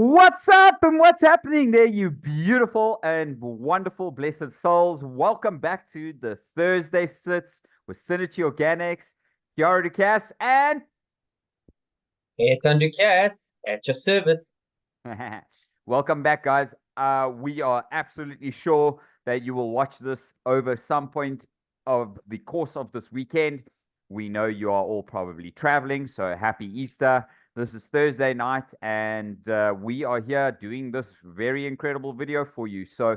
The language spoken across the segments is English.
What's up and what's happening there, you beautiful and wonderful, blessed souls? Welcome back to the Thursday Sits with Synerchi Organics, THURADAY, and It's under Cass at your service. welcome back, guys. We are absolutely sure that you will watch this over some point of the course of this weekend. We know you are all probably traveling, so happy Easter. This is Thursday night, and we are here doing this very incredible video for you. So,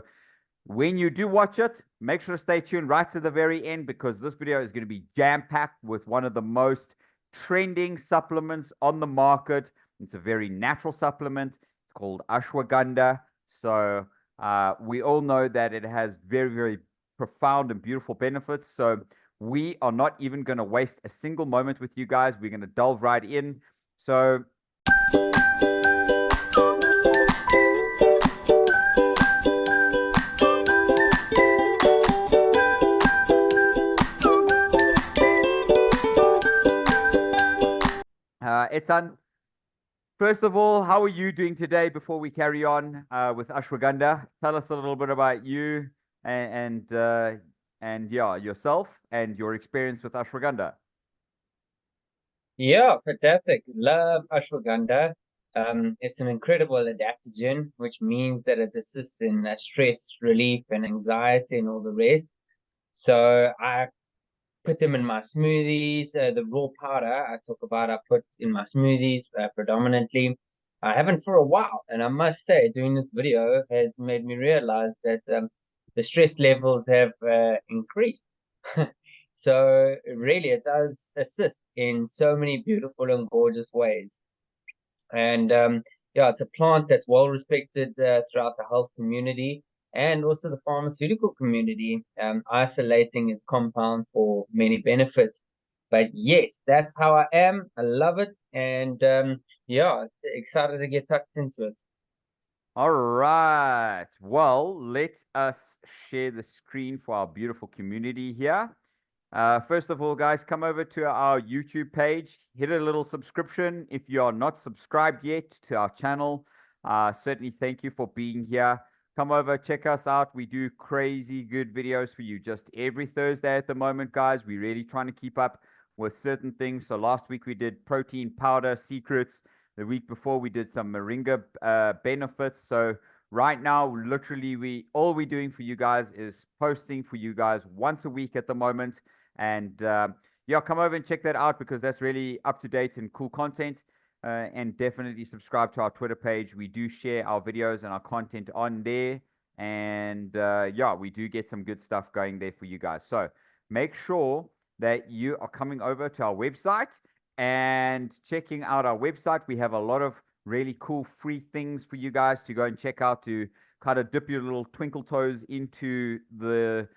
when you do watch it, make sure to stay tuned right to the very end because this video is going to be jam-packed with one of the most trending supplements on the market. It's a very natural supplement. It's called ashwagandha. So we all know that it has very, very profound and beautiful benefits. So we are not even going to waste a single moment with you guys. We're going to delve right in. So Etan, first of all, how are you doing today before we carry on with ashwagandha? Tell us a little bit about you and yeah, yourself and your experience with ashwagandha. Yeah, fantastic. Love ashwagandha. It's an incredible adaptogen, which means that it assists in stress relief and anxiety and all the rest. So I put them in my smoothies. The raw powder I put in my smoothies predominantly. I haven't for a while, and I must say, doing this video has made me realize that the stress levels have increased. So really, it does assist in so many beautiful and gorgeous ways. And yeah, it's a plant that's well respected throughout the health community and also the pharmaceutical community, isolating its compounds for many benefits. But yes, that's how I am. I love it, and yeah, excited to get tucked into it. All right. Well, let us share the screen for our beautiful community here. First of all, guys, come over to our YouTube page, hit a little subscription if you are not subscribed yet to our channel. Certainly, thank you for being here. Come over, check us out. We do crazy good videos for you just every Thursday at the moment, guys. We're really trying to keep up with certain things. So last week we did protein powder secrets. The week before we did some moringa benefits. So right now, literally, all we're doing for you guys is posting for you guys once a week at the moment. And yeah, come over and check that out because that's really up to date and cool content. And definitely subscribe to our Twitter page. We do share our videos and our content on there. And yeah, we do get some good stuff going there for you guys. So make sure that you are coming over to our website and checking out our website. We have a lot of really cool free things for you guys to go and check out to kind of dip your little twinkle toes into the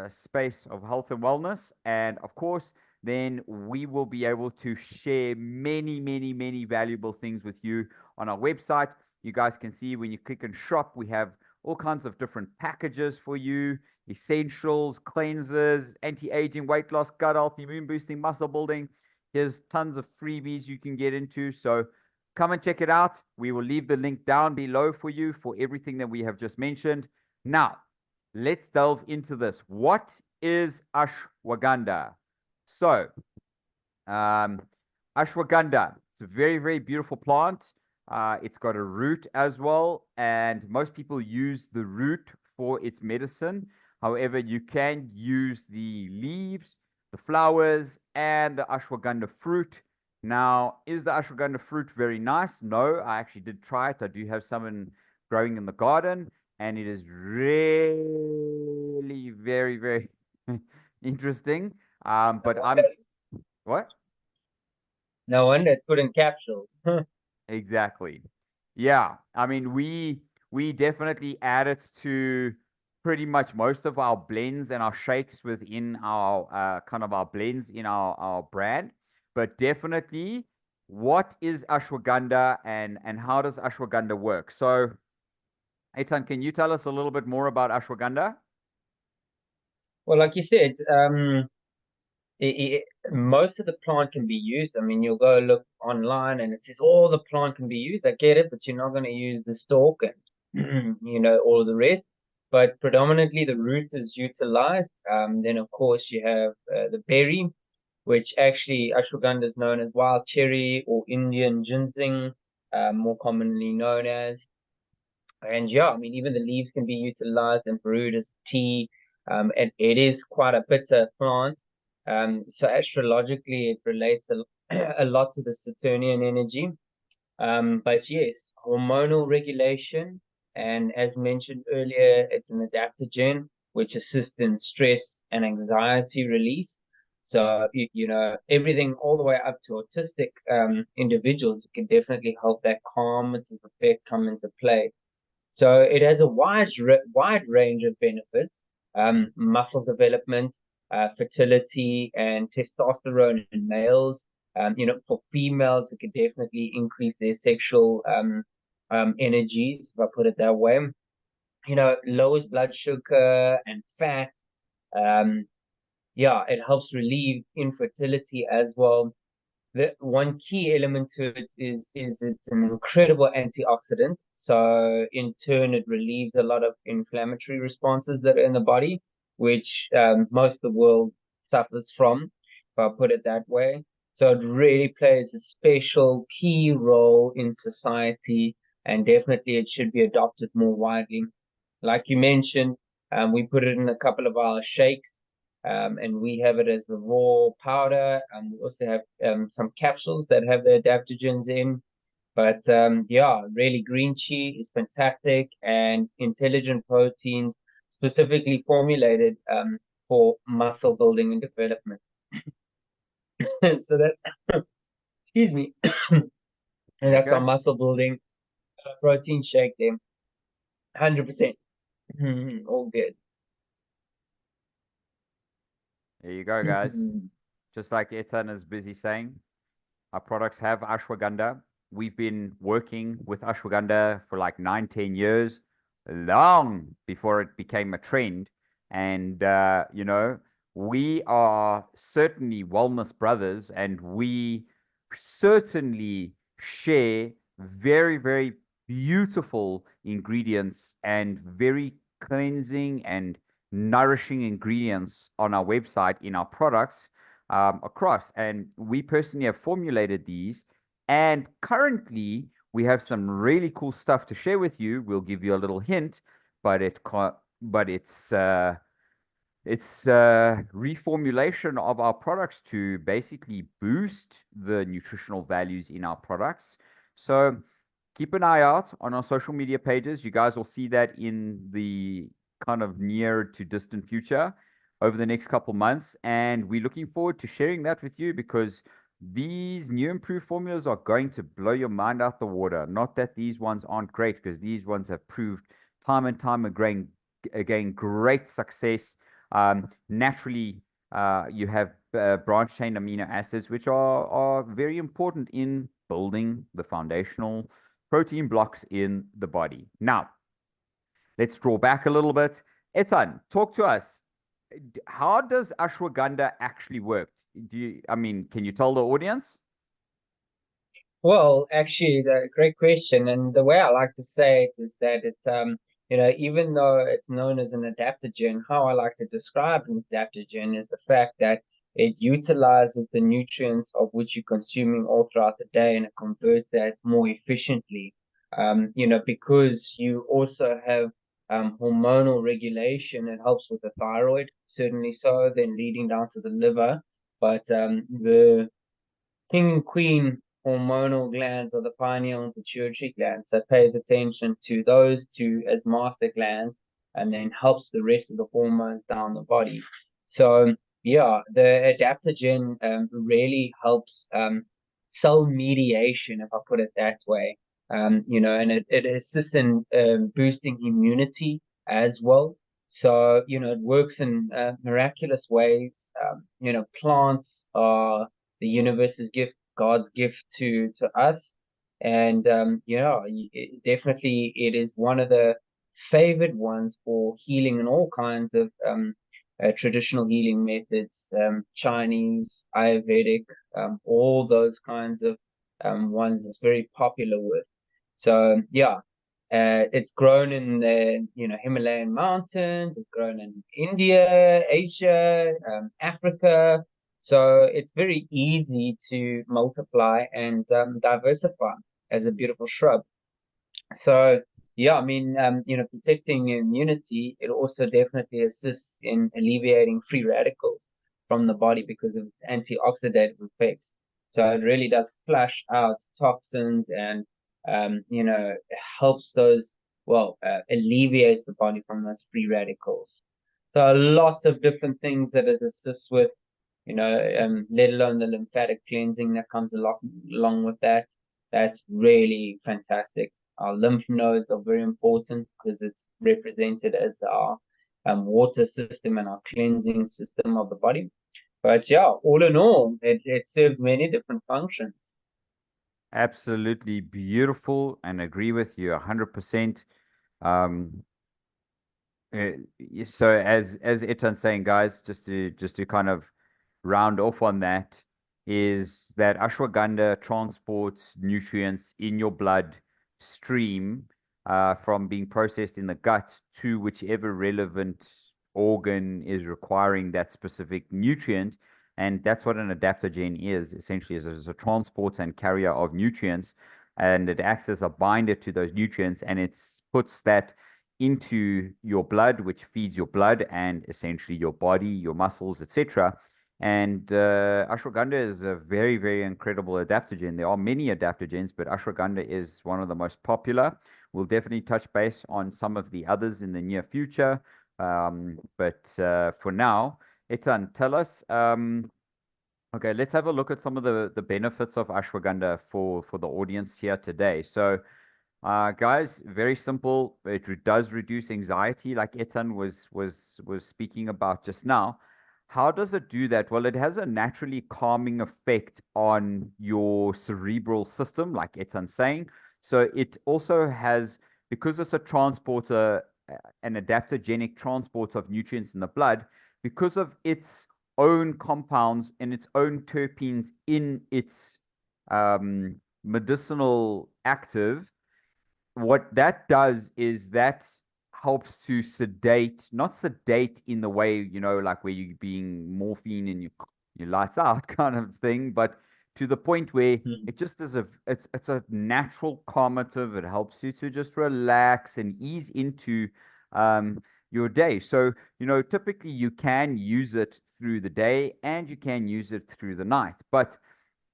space of health and wellness. And of course, then we will be able to share many, many, many valuable things with you on our website. You guys can see when you click and shop, we have all kinds of different packages for you, essentials, cleansers, anti-aging, weight loss, gut health, immune boosting, muscle building. Here's tons of freebies you can get into. So come and check it out. We will leave the link down below for you for everything that we have just mentioned. Now, let's delve into this. What is ashwagandha? So, ashwagandha, it's a very, very beautiful plant. It's got a root as well, and most people use the root for its medicine. However, you can use the leaves, the flowers, and the ashwagandha fruit. Now, is the ashwagandha fruit very nice? No, I actually did try it. I do have some growing in the garden, and it is really very, very interesting. But I'm what? No wonder it's put in capsules. Exactly. Yeah. I mean, we definitely add it to pretty much most of our blends and our shakes within our kind of our blends in our brand. But definitely, what is ashwagandha and how does ashwagandha work? So, Eitan, can you tell us a little bit more about ashwagandha? Well, like you said, most of the plant can be used. I mean, you'll go look online and it says all the plant can be used. I get it, but you're not going to use the stalk and all of the rest. But predominantly the root is utilized. Then of course you have the berry, which actually ashwagandha is known as wild cherry or Indian ginseng, more commonly known as. And yeah, I mean, even the leaves can be utilized and brewed as tea. And it is quite a bitter plant. So astrologically, it relates a lot to the Saturnian energy. But yes, hormonal regulation, and as mentioned earlier, it's an adaptogen which assists in stress and anxiety release. So, everything all the way up to autistic individuals, it can definitely help that calmative effect come into play. So it has a wide range of benefits, muscle development, fertility, and testosterone in males. For females, it can definitely increase their sexual energies, if I put it that way. Lowers blood sugar and fat. Um, yeah, it helps relieve infertility as well. The one key element to it is it's an incredible antioxidant. So in turn, it relieves a lot of inflammatory responses that are in the body, which most of the world suffers from, if I put it that way. So it really plays a special key role in society, and definitely it should be adopted more widely. Like you mentioned, we put it in a couple of our shakes, and we have it as the raw powder. We also have some capsules that have the adaptogens in. But yeah, really, green tea is fantastic, and intelligent proteins specifically formulated for muscle building and development. So that's, excuse me, and that's our Okay. muscle building protein shake there. 100%. All good. There you go, guys. Just like Etan is busy saying, our products have ashwagandha. We've been working with ashwagandha for like 9, 10 years, long before it became a trend. And, we are certainly wellness brothers, and we certainly share very, very beautiful ingredients and very cleansing and nourishing ingredients on our website in our products across. And we personally have formulated these. And currently, we have some really cool stuff to share with you. We'll give you a little hint, but it's reformulation of our products to basically boost the nutritional values in our products. So keep an eye out on our social media pages. You guys will see that in the kind of near to distant future over the next couple months. And we're looking forward to sharing that with you, because these new improved formulas are going to blow your mind out the water. Not that these ones aren't great, because these ones have proved time and time again great success. Naturally, you have branch chain amino acids, which are very important in building the foundational protein blocks in the body. Now, let's draw back a little bit. Etan, talk to us. How does ashwagandha actually work? Can you tell the audience? Well, actually, a great question. And the way I like to say it is that even though it's known as an adaptogen, how I like to describe an adaptogen is the fact that it utilizes the nutrients of which you're consuming all throughout the day, and it converts that more efficiently. Because you also have hormonal regulation, it helps with the thyroid, certainly so, then leading down to the liver. But the king and queen hormonal glands are the pineal and pituitary glands. So it pays attention to those two as master glands, and then helps the rest of the hormones down the body. So yeah, the adaptogen really helps cell mediation, if I put it that way. And it assists in boosting immunity as well. So, it works in miraculous ways. Plants are the universe's gift, God's gift to us. And definitely it is one of the favored ones for healing in all kinds of traditional healing methods, Chinese, Ayurvedic, all those kinds of ones it's very popular with. So yeah, it's grown in the Himalayan mountains. It's grown in India, Asia, Africa. So it's very easy to multiply and diversify as a beautiful shrub. So yeah, I mean, protecting immunity, it also definitely assists in alleviating free radicals from the body because of its antioxidant effects. So it really does flush out toxins and helps those, alleviates the body from those free radicals. So lots of different things that it assists with, let alone the lymphatic cleansing that comes along with that. That's really fantastic. Our lymph nodes are very important because it's represented as our water system and our cleansing system of the body. But yeah, all in all, it serves many different functions. Absolutely beautiful, and agree with you 100%. Um, so as Etan's saying, guys, just to kind of round off on that, is that ashwagandha transports nutrients in your blood stream from being processed in the gut to whichever relevant organ is requiring that specific nutrient. And that's what an adaptogen is, essentially, is a transporter and carrier of nutrients. And it acts as a binder to those nutrients, and it puts that into your blood, which feeds your blood and essentially your body, your muscles, etc. And ashwagandha is a very, very incredible adaptogen. There are many adaptogens, but ashwagandha is one of the most popular. We'll definitely touch base on some of the others in the near future. But for now, Etan, tell us. Okay, let's have a look at some of the benefits of ashwagandha for the audience here today. So, guys, very simple. It does reduce anxiety, like Etan was speaking about just now. How does it do that? Well, it has a naturally calming effect on your cerebral system, like Etan's saying. So it also has, because it's a transporter, an adaptogenic transport of nutrients in the blood, because of its own compounds and its own terpenes in its medicinal active. What that does is that helps to sedate, not sedate in the way, like where you're being morphine and you lights out kind of thing, but to the point where Hmm. it just is it's a natural calmative. It helps you to just relax and ease into your day. So, typically you can use it through the day and you can use it through the night. But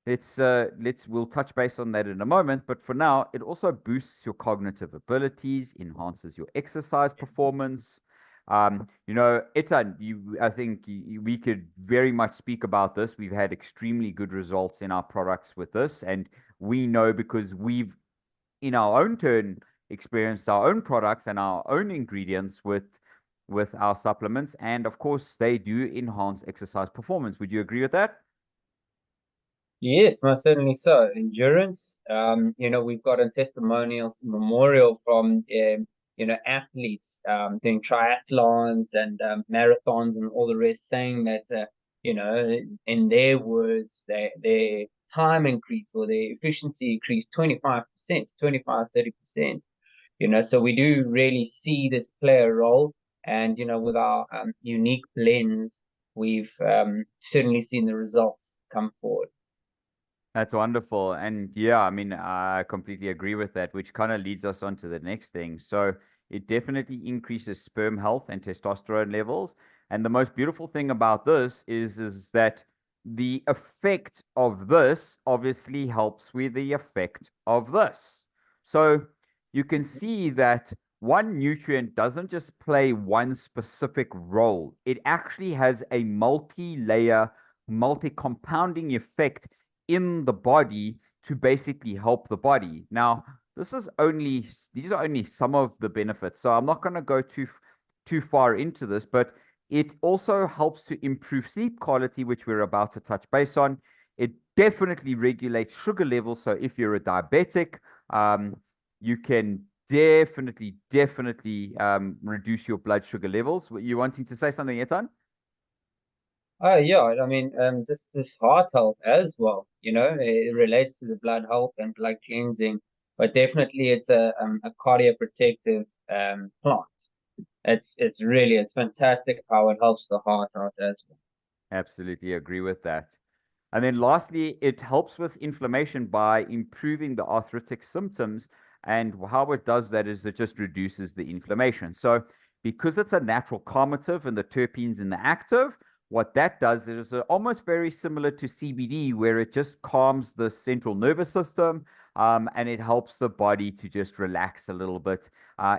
we'll touch base on that in a moment, but for now, it also boosts your cognitive abilities, enhances your exercise performance. Etan, I think we could very much speak about this. We've had extremely good results in our products with this, and we know because we've, in our own turn, experienced our own products and our own ingredients with our supplements, and of course, they do enhance exercise performance. Would you agree with that? Yes, most certainly so. Endurance, we've got a testimonial memorial from, athletes doing triathlons and marathons and all the rest, saying that, in their words, their time increased or their efficiency increased 25%, 25, 30%. So we do really see this play a role. And, with our unique blends, we've certainly seen the results come forward. That's wonderful. And yeah, I mean, I completely agree with that, which kind of leads us on to the next thing. So it definitely increases sperm health and testosterone levels. And the most beautiful thing about this is that the effect of this obviously helps with the effect of this. So you can see that one nutrient doesn't just play one specific role. It actually has a multi-layer, multi-compounding effect in the body to basically help the body. Now, these are only some of the benefits. So I'm not going to go too far into this, but it also helps to improve sleep quality, which we're about to touch base on. It definitely regulates sugar levels. So if you're a diabetic, you can definitely reduce your blood sugar levels. Were you wanting to say something, Etan? Oh yeah, I mean, this heart health as well. It relates to the blood health and blood cleansing, but definitely it's a cardioprotective plant. It's fantastic how it helps the heart out as well. Absolutely agree with that. And then lastly, it helps with inflammation by improving the arthritic symptoms. And how it does that is it just reduces the inflammation. So, because it's a natural calmative and the terpenes in the active, what that does is almost very similar to CBD, where it just calms the central nervous system, and it helps the body to just relax a little bit.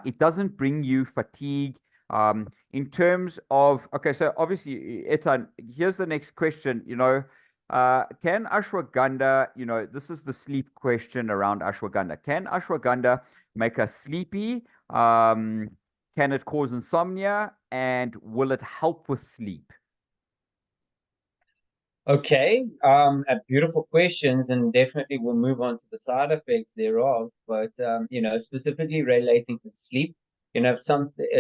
It doesn't bring you fatigue. In terms of, okay, so obviously, here's the next question, can ashwagandha, this is the sleep question around ashwagandha. Can ashwagandha make us sleepy? Can it cause insomnia? And will it help with sleep? Okay, beautiful questions, and definitely we'll move on to the side effects thereof. But specifically relating to sleep, if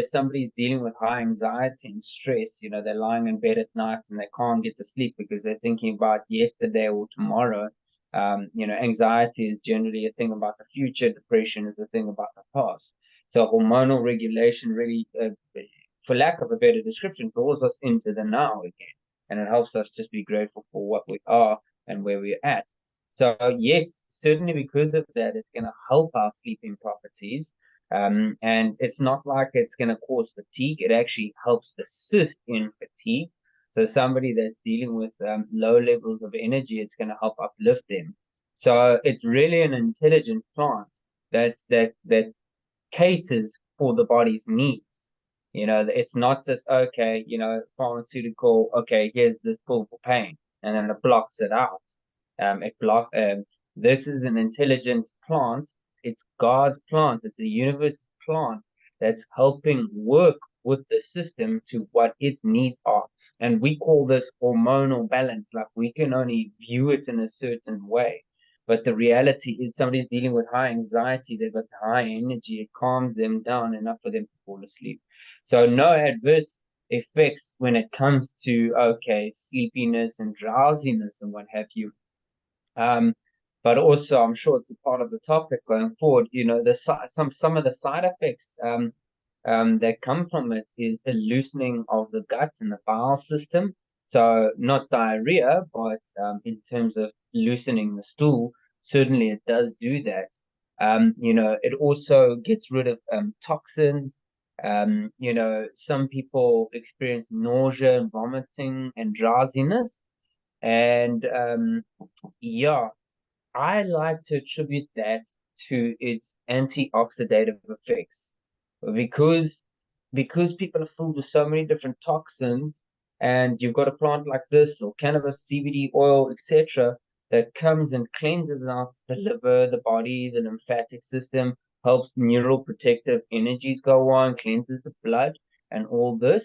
somebody's dealing with high anxiety and stress, they're lying in bed at night and they can't get to sleep because they're thinking about yesterday or tomorrow. Anxiety is generally a thing about the future. Depression is a thing about the past. So hormonal regulation really, for lack of a better description, draws us into the now again, and it helps us just be grateful for what we are and where we're at. So yes, certainly because of that, it's going to help our sleeping properties. And it's not like it's going to cause fatigue. It actually helps assist in fatigue. So somebody that's dealing with low levels of energy, it's going to help uplift them. So it's really an intelligent plant that caters for the body's needs. It's not just, okay, pharmaceutical, okay, here's this pill for pain, and then it blocks it out. This is an intelligent plant. It's God's plant. It's a universe plant that's helping work with the system to what its needs are. And we call this hormonal balance. Like, we can only view it in a certain way. But the reality is somebody's dealing with high anxiety, they've got high energy, it calms them down enough for them to fall asleep. So no adverse effects when it comes to, okay, sleepiness and drowsiness and what have you. Um, but also, I'm sure it's a part of the topic going forward. Some of the side effects that come from it is a loosening of the gut and the bowel system. So not diarrhea, but in terms of loosening the stool, certainly it does do that. It also gets rid of toxins. Some people experience nausea and vomiting and drowsiness. And yeah, I like to attribute that to its antioxidative effects because because people are filled with so many different toxins, and you've got a plant like this or cannabis, CBD oil, etc., that comes and cleanses out the liver, the body, the lymphatic system, helps neural protective energies go on, cleanses the blood, and all this.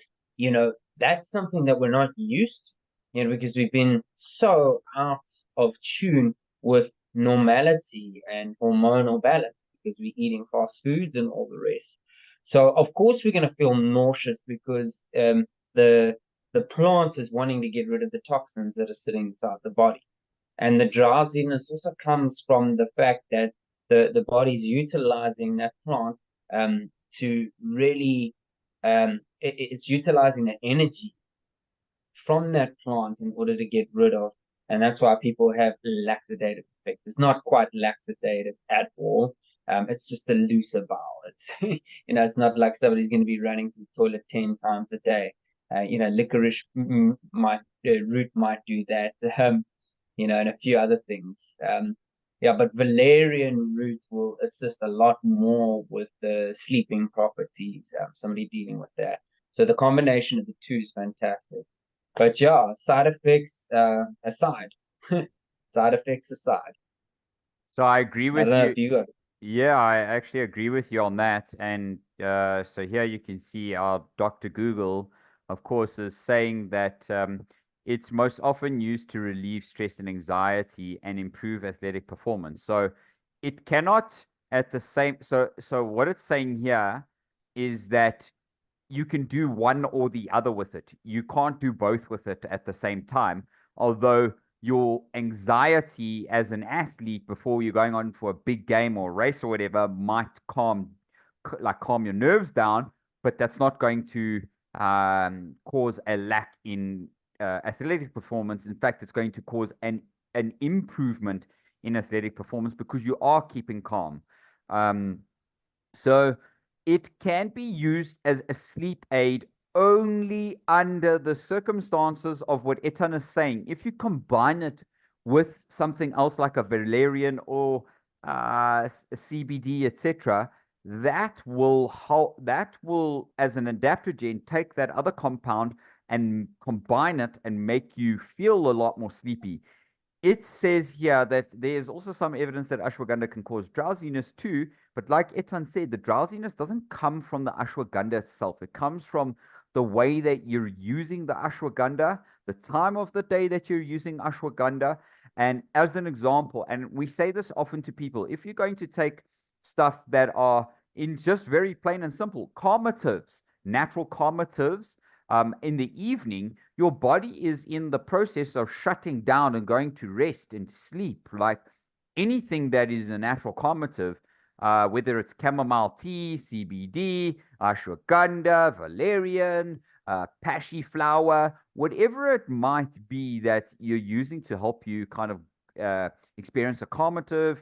That's something that we're not used to, because we've been so out of tune with normality and hormonal balance because we're eating fast foods and all the rest. So of course we're going to feel nauseous because the the plant is wanting to get rid of the toxins that are sitting inside the body, and the drowsiness also comes from the fact that the body's utilizing that plant to really it's utilizing the energy from that plant in order to get rid of. And that's why people have laxative effects. It's not quite laxative at all. It's just a looser bowel. It's it's not like somebody's going to be running to the toilet 10 times a day. Licorice root might do that. And a few other things. Yeah, but valerian root will assist a lot more with the sleeping properties. Somebody dealing with that. So the combination of the two is fantastic. But yeah, side effects aside, side effects aside. So I agree I don't with know you. if you got. Yeah, I actually agree with you on that. And so here you can see our Dr. Google, of course, is saying that it's most often used to relieve stress and anxiety and improve athletic performance. So it cannot at the same, so what it's saying here is that you can do one or the other with it. You can't do both with it at the same time. Although your anxiety as an athlete before you're going on for a big game or race or whatever might calm your nerves down, but that's not going to cause a lack in athletic performance. In fact, it's going to cause an improvement in athletic performance because you are keeping calm. So it can be used as a sleep aid only under the circumstances of what Etan is saying. If you combine it with something else like a valerian or CBD, etc., that will help. That will, as an adaptogen, take that other compound and combine it and make you feel a lot more sleepy. It says here that there's also some evidence that ashwagandha can cause drowsiness too, but like Etan said, the drowsiness doesn't come from the ashwagandha itself. It comes from the way that you're using the ashwagandha, the time of the day that you're using ashwagandha. And as an example, and we say this often to people, if you're going to take stuff that are in just very plain and simple calmatives, natural calmatives, in the evening, your body is in the process of shutting down and going to rest and sleep. Like anything that is a natural calmative, whether it's chamomile tea, CBD, ashwagandha, valerian, pashy flower, whatever it might be that you're using to help you kind of experience a calmative,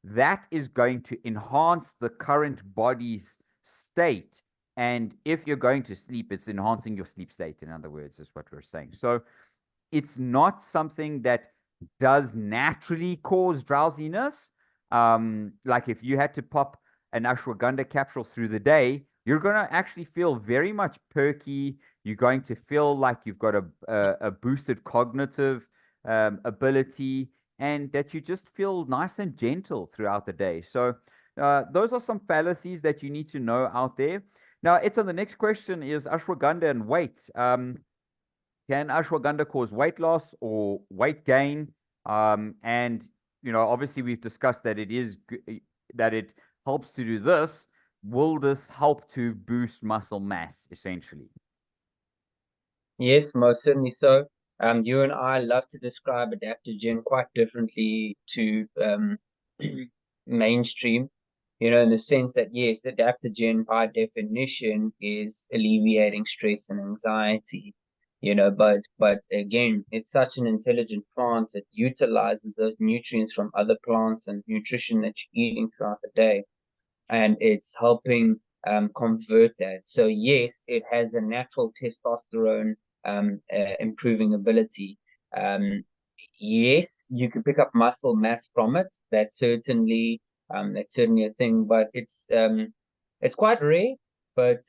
that is going to enhance the current body's state. And if you're going to sleep, it's enhancing your sleep state, in other words, is what we're saying. So it's not something that does naturally cause drowsiness. Like if you had to pop an ashwagandha capsule through the day, you're going to actually feel very much perky. You're going to feel like you've got a boosted cognitive ability, and that you just feel nice and gentle throughout the day. So those are some fallacies that you need to know out there. Now, it's on the next question is ashwagandha and weight. Can ashwagandha cause weight loss or weight gain? And obviously we've discussed that that it helps to do this. Will this help to boost muscle mass, essentially? Yes, most certainly so. You and I love to describe adaptogen quite differently to mainstream, in the sense that yes, adaptogen by definition is alleviating stress and anxiety, but again, it's such an intelligent plant that utilizes those nutrients from other plants and nutrition that you're eating throughout the day, and it's helping convert that. So yes, it has a natural testosterone improving ability. Yes, you can pick up muscle mass from it. That's certainly a thing, but it's quite rare, but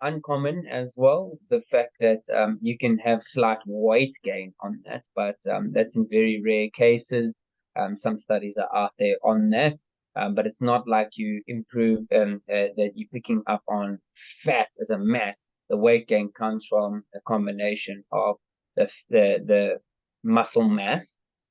uncommon as well. The fact that you can have slight weight gain on that, but that's in very rare cases. Some studies are out there on that. But it's not like you improve that you're picking up on fat as a mass. The weight gain comes from a combination of the muscle mass,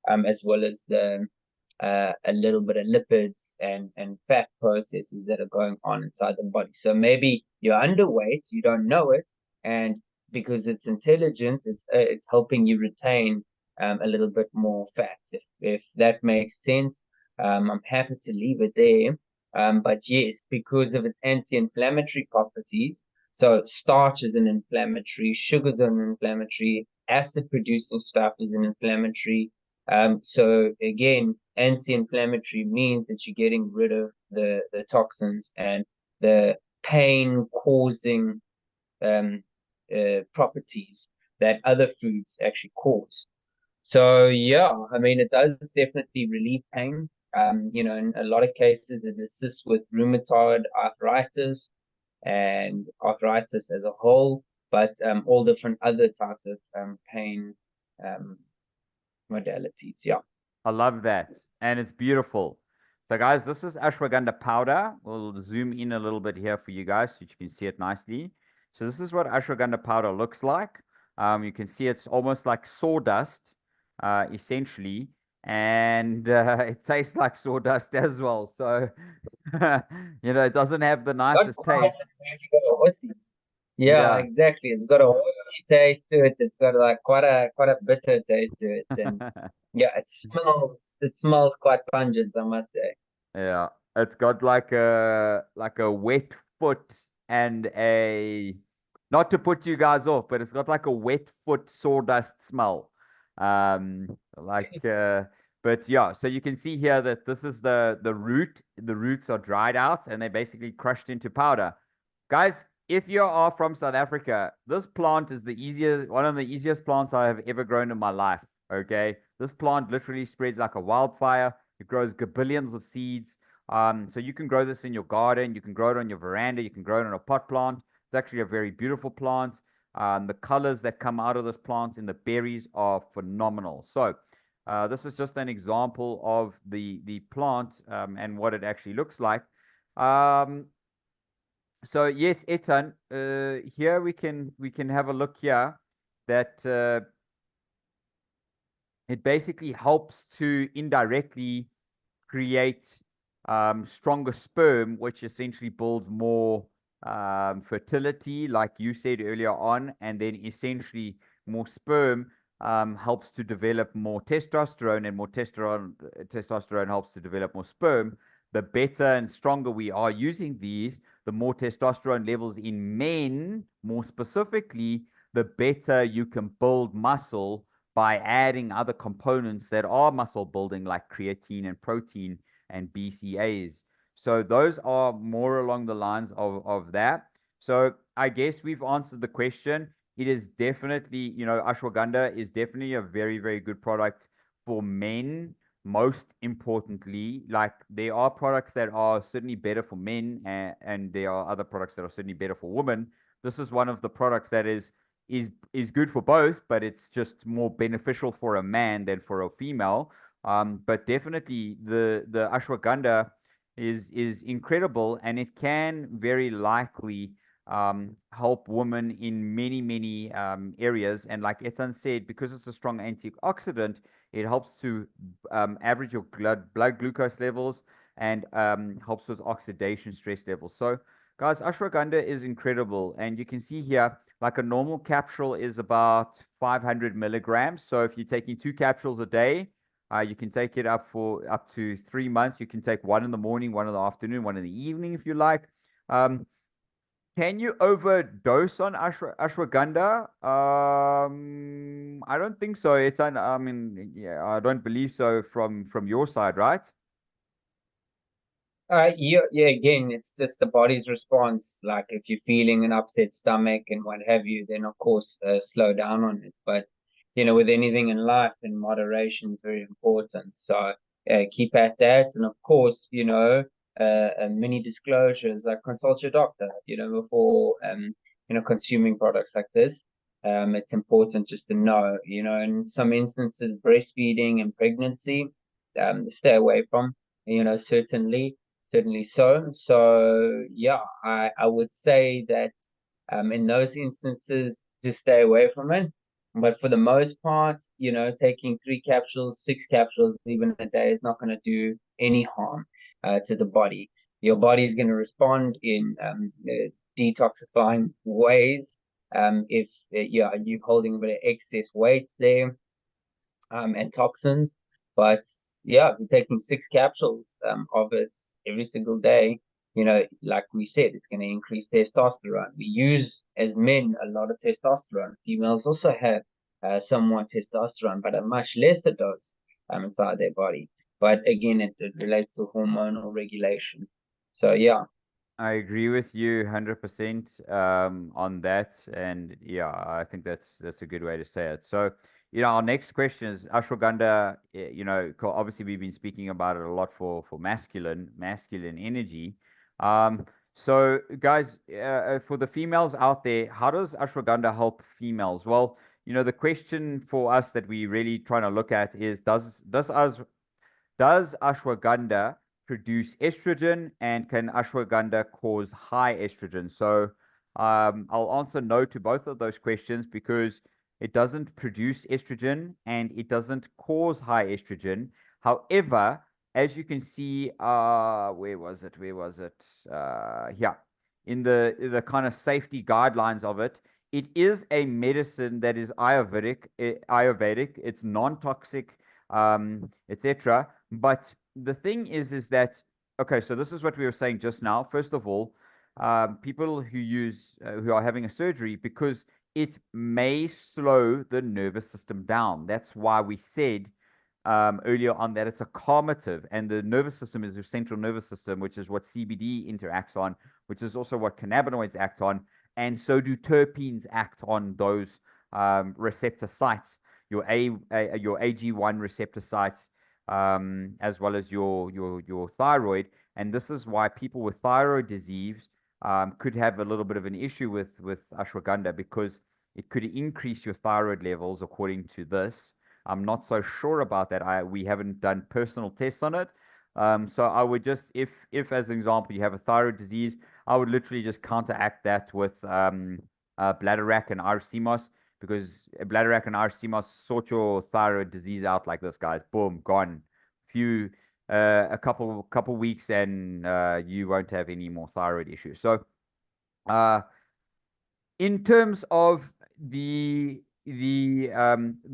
as well as a little bit of lipids and fat processes that are going on inside the body. So maybe you're underweight, you don't know it, and because it's intelligent, it's helping you retain a little bit more fat. If that makes sense. I'm happy to leave it there. But yes, because of its anti-inflammatory properties, so starch is an inflammatory, sugars are an inflammatory, acid-producing stuff is an inflammatory. So again, anti-inflammatory means that you're getting rid of the toxins and the pain-causing properties that other foods actually cause. So yeah, I mean, it does definitely relieve pain. In a lot of cases, it assists with rheumatoid arthritis and arthritis as a whole, but all different other types of pain um, modalities. Yeah. I love that. And it's beautiful. So, guys, this is ashwagandha powder. We'll zoom in a little bit here for you guys so you can see it nicely. So, this is what ashwagandha powder looks like. You can see it's almost like sawdust, essentially. And it tastes like sawdust as well. So, it doesn't have the Don't nicest buy taste. it, you go to Aussie. Yeah, Yeah. exactly. It's got a horsey taste to it. It's got like quite a bitter taste to it, and yeah, it smells quite pungent, I must say. Yeah, it's got like a wet foot and a not to put you guys off, but it's got like a wet foot sawdust smell. Like but yeah, so you can see here that this is the root. The roots are dried out and they're basically crushed into powder. Guys, if you are from South Africa, this plant is one of the easiest plants I have ever grown in my life. Okay, this plant literally spreads like a wildfire. It grows gabillions of seeds. So you can grow this in your garden. You can grow it on your veranda. You can grow it on a pot plant. It's actually a very beautiful plant. The colors that come out of this plant in the berries are phenomenal. So this is just an example of the plant and what it actually looks like. Um, so yes, Etan, here we can have a look here that it basically helps to indirectly create stronger sperm, which essentially builds more fertility, like you said earlier on, and then essentially more sperm helps to develop more testosterone, and more testosterone helps to develop more sperm. The better and stronger we are using these, the more testosterone levels in men, more specifically, the better you can build muscle by adding other components that are muscle building, like creatine and protein and BCAs. So those are more along the lines of that. So I guess we've answered the question. It is definitely, ashwagandha is definitely a very, very good product for men. Most importantly, like there are products that are certainly better for men, and there are other products that are certainly better for women. This is one of the products that is good for both, but it's just more beneficial for a man than for a female. But definitely the ashwagandha is incredible, and it can very likely help women in many areas. And like Ethan said, because it's a strong antioxidant, it helps to average your blood glucose levels, and helps with oxidation stress levels. So, guys, ashwagandha is incredible, and you can see here, like a normal capsule is about 500 milligrams. So if you're taking 2 capsules a day, you can take it up to 3 months. You can take one in the morning, one in the afternoon, one in the evening if you like. Um, can you overdose on ashwagandha? I don't think so. I mean, yeah, I don't believe so from your side, right? Yeah, again, it's just the body's response. Like if you're feeling an upset stomach and what have you, then of course slow down on it. But with anything in life, in moderation is very important. So keep at that, and of course, many disclosures like consult your doctor. Before consuming products like this. It's important just to know. In some instances, breastfeeding and pregnancy, stay away from. Certainly so. So yeah, I would say that in those instances to stay away from it. But for the most part, taking 3 capsules, 6 capsules, even a day is not going to do any harm to the body. Your body is going to respond in detoxifying ways. If yeah, you're holding a bit of excess weight there, and toxins. But yeah, if you're taking 6 capsules of it every single day, like we said, it's going to increase testosterone. We use as men a lot of testosterone. Females also have somewhat testosterone, but a much lesser dose inside their body. But again, it relates to hormonal regulation. So yeah. I agree with you 100% on that, and yeah, I think that's a good way to say it. So, our next question is ashwagandha. Obviously we've been speaking about it a lot for masculine energy. So guys, for the females out there, how does ashwagandha help females? Well, the question for us that we really trying to look at is does ashwagandha produce estrogen, and can ashwagandha cause high estrogen? So I'll answer no to both of those questions because it doesn't produce estrogen and it doesn't cause high estrogen. However, as you can see, where was it? Here. the kind of safety guidelines of it. It is a medicine that is Ayurvedic. It's non-toxic, etc. But the thing is that, okay, so this is what we were saying just now. First of all, people who are having a surgery, because it may slow the nervous system down. That's why we said earlier on that it's a calmative, and the nervous system is your central nervous system, which is what CBD interacts on, which is also what cannabinoids act on, and so do terpenes act on those receptor sites, your AG1 receptor sites, as well as your thyroid. And this is why people with thyroid disease could have a little bit of an issue with ashwagandha, because it could increase your thyroid levels according to this. I'm not so sure about that. We haven't done personal tests on it. So I would just, if as an example you have a thyroid disease, I would literally just counteract that with bladderwrack and rc-mos, because bladderwrack and rc-mos sort your thyroid disease out like this, guys. Boom, gone. A couple weeks, and you won't have any more thyroid issues. So in terms of the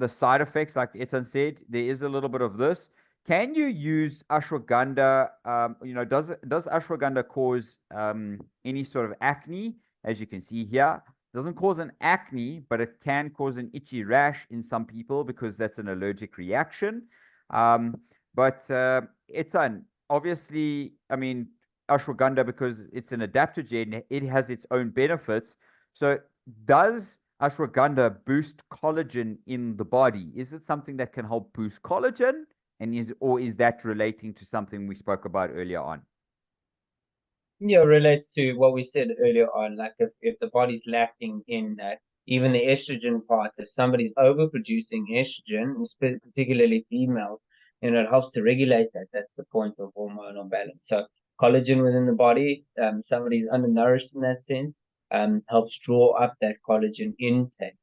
side effects, like Etan said, there is a little bit of this. Can you use ashwagandha? Does ashwagandha cause any sort of acne? As you can see here, it doesn't cause an acne, but it can cause an itchy rash in some people because that's an allergic reaction. But it's obviously, I mean, ashwagandha, because it's an adaptogen, it has its own benefits. So does ashwagandha boost collagen in the body? Is it something that can help boost collagen? And is that relating to something we spoke about earlier on? Yeah, relates to what we said earlier on. Like if the body's lacking in even the estrogen part, if somebody's overproducing estrogen, particularly females, it helps to regulate that. That's the point of hormonal balance. So collagen within the body, somebody's undernourished in that sense, helps draw up that collagen intake.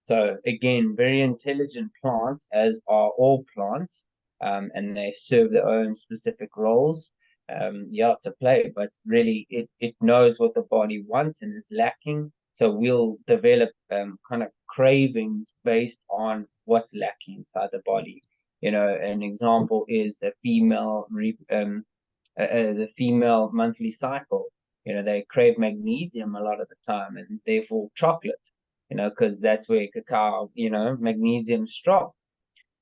So again, very intelligent plants, as are all plants, and they serve their own specific roles, to play. But really, it knows what the body wants and is lacking. So we'll develop kind of cravings based on what's lacking inside the body. An example is the female monthly cycle. They crave magnesium a lot of the time, and therefore chocolate. Because that's where cacao, magnesium strong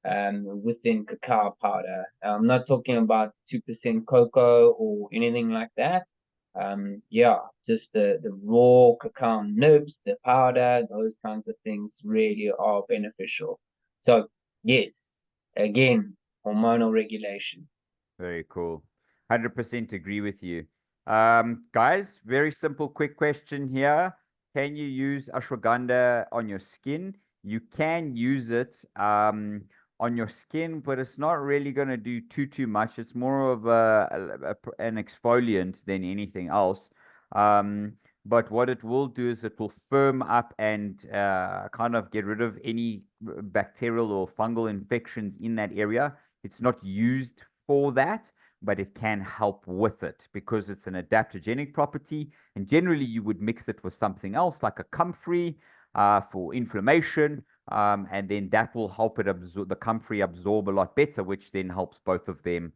within cacao powder. I'm not talking about 2% cocoa or anything like that. Just the raw cacao nibs, the powder, those kinds of things really are beneficial. So yes, again, hormonal regulation. Very cool. 100% agree with you. Guys, very simple, quick question here. Can you use ashwagandha on your skin? You can use it on your skin, but it's not really going to do too much. It's more of an exfoliant than anything else. But what it will do is it will firm up and kind of get rid of any bacterial or fungal infections in that area. It's not used for that, but it can help with it because it's an adaptogenic property. And generally, you would mix it with something else like a comfrey for inflammation. And then that will help it absorb, the comfrey absorb a lot better, which then helps both of them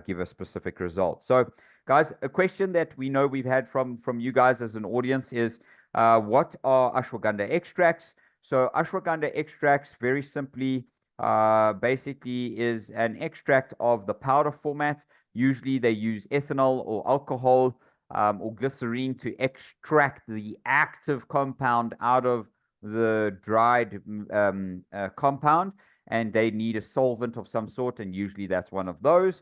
give a specific result. So, guys, a question that we know we've had from you guys as an audience is, what are ashwagandha extracts? So, ashwagandha extracts, very simply, basically is an extract of the powder format. Usually they use ethanol or alcohol or glycerine to extract the active compound out of the dried compound, and they need a solvent of some sort, and usually that's one of those.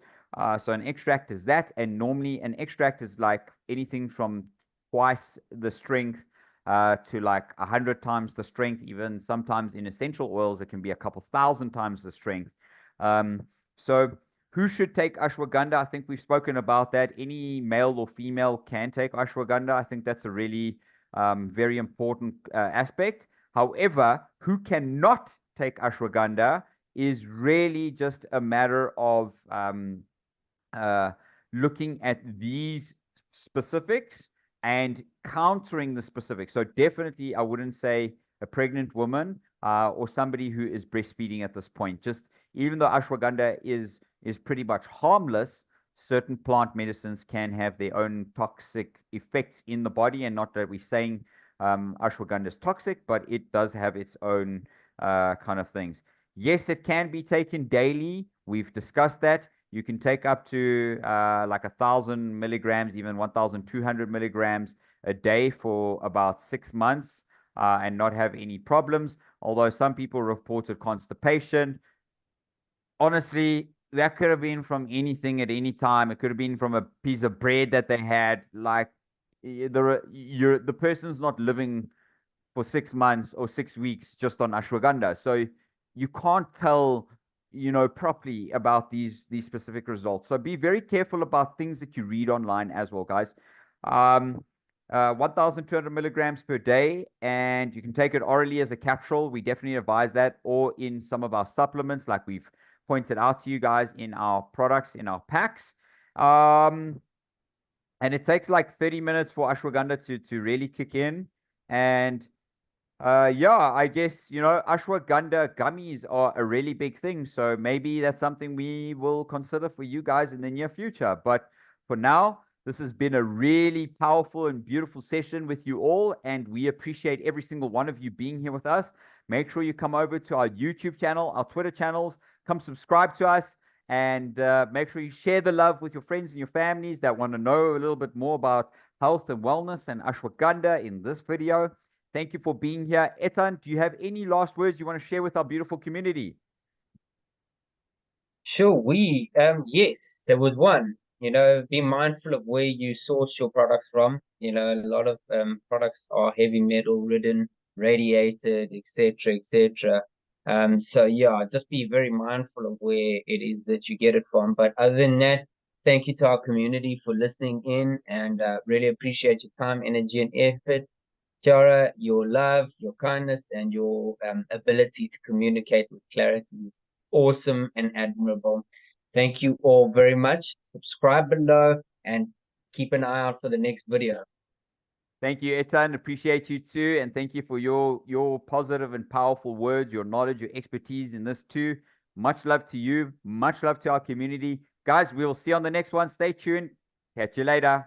So an extract is that, and normally an extract is like anything from twice the strength to like 100 times the strength. Even sometimes in essential oils, it can be a couple thousand times the strength. So who should take ashwagandha? I think we've spoken about that. Any male or female can take ashwagandha. I think that's a really very important aspect. However, who cannot take ashwagandha is really just a matter of looking at these specifics and countering the specific. So definitely, I wouldn't say a pregnant woman or somebody who is breastfeeding at this point. Just even though ashwagandha is pretty much harmless, certain plant medicines can have their own toxic effects in the body, and not that we're saying ashwagandha is toxic, but it does have its own kind of things. Yes, it can be taken daily. We've discussed that. You can take up to like 1,000 milligrams, even 1,200 milligrams a day for about 6 months and not have any problems. Although some people reported constipation. Honestly, that could have been from anything at any time. It could have been from a piece of bread that they had. Like the person's not living for 6 months or 6 weeks just on ashwagandha. So you can't tell, properly about these specific results. So be very careful about things that you read online as well, guys. 1,200 milligrams per day, and you can take it orally as a capsule. We definitely advise that, or in some of our supplements, like we've pointed out to you guys in our products, in our packs. And it takes like 30 minutes for ashwagandha to really kick in. And yeah, I guess, ashwagandha gummies are a really big thing. So maybe that's something we will consider for you guys in the near future. But for now, this has been a really powerful and beautiful session with you all. And we appreciate every single one of you being here with us. Make sure you come over to our YouTube channel, our Twitter channels, come subscribe to us, and make sure you share the love with your friends and your families that want to know a little bit more about health and wellness and ashwagandha in this video. Thank you for being here. Etan, do you have any last words you want to share with our beautiful community? Sure, yes, there was one. Be mindful of where you source your products from. A lot of products are heavy metal ridden, radiated, etc., etc. So yeah, just be very mindful of where it is that you get it from. But other than that, thank you to our community for listening in, and really appreciate your time, energy, and effort. Tiara, your love, your kindness, and your ability to communicate with clarity is awesome and admirable. Thank you all very much. Subscribe below and keep an eye out for the next video. Thank you, Etan. Appreciate you too. And thank you for your positive and powerful words, your knowledge, your expertise in this too. Much love to you. Much love to our community. Guys, we will see you on the next one. Stay tuned. Catch you later.